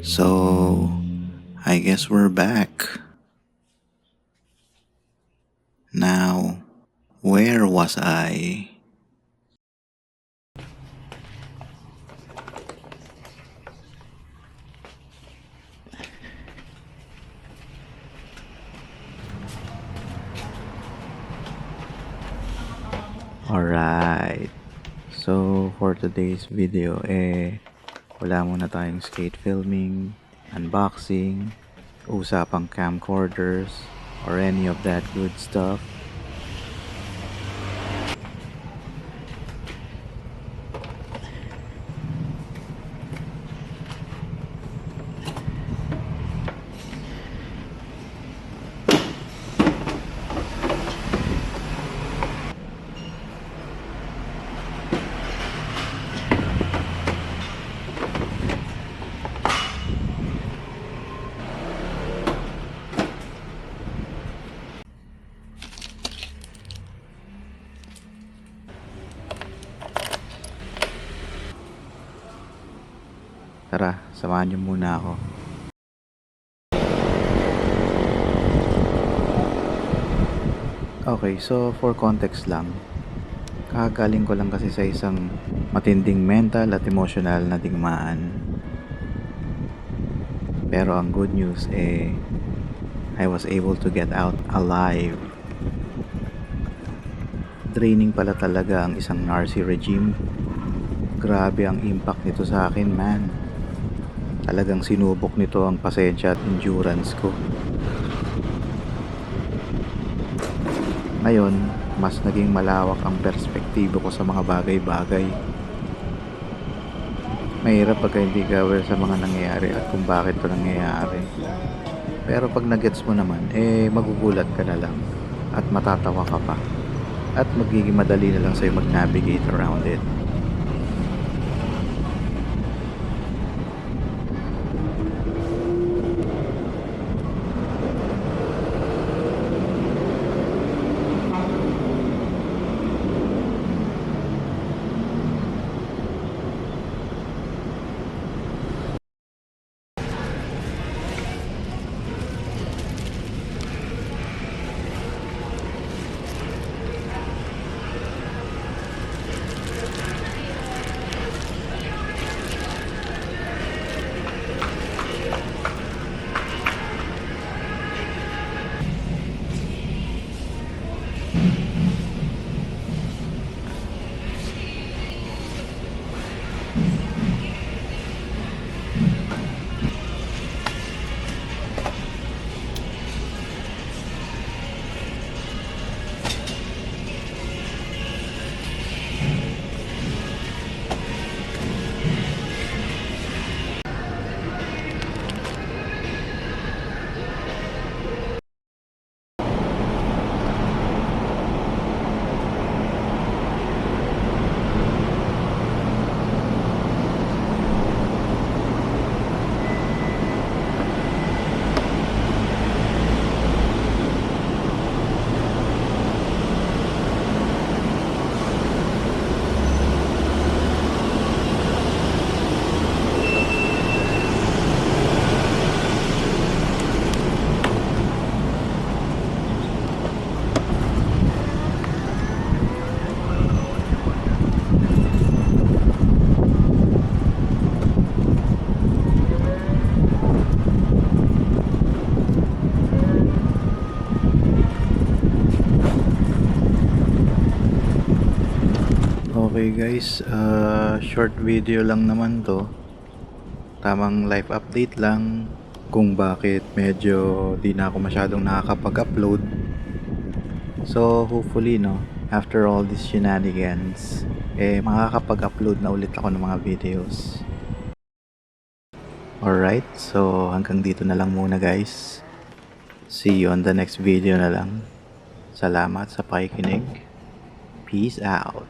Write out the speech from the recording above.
So, I guess we're back. Now, where was I? Alright. So, for today's video, wala muna tayong skate filming, unboxing, usapang camcorders, or any of that good stuff. Tara, samahan niyo muna ako. Okay, so for context lang, kakagaling ko lang kasi sa isang matinding mental at emotional na digmaan. Pero ang good news I was able to get out alive. Draining pala talaga ang isang Narsi regime. Grabe ang impact nito sa akin, man. Talagang sinubok nito ang pasensya at endurance ko. Ngayon, mas naging malawak ang perspektibo ko sa mga bagay-bagay. Mahirap pagka hindi ka aware sa mga nangyayari at kung bakit ito nangyayari. Pero pag nagets mo naman, magugulat ka na lang at matatawa ka pa. At magiging madali na lang sa'yo mag-navigate around it. Okay guys, short video lang naman to. Tamang life update lang kung bakit medyo di na ako masyadong nakakapag-upload. So hopefully after all these shenanigans, makakapag-upload na ulit ako ng mga videos. Alright, so hanggang dito na lang muna guys. See you on the next video na lang. Salamat sa pakikinig. Peace out.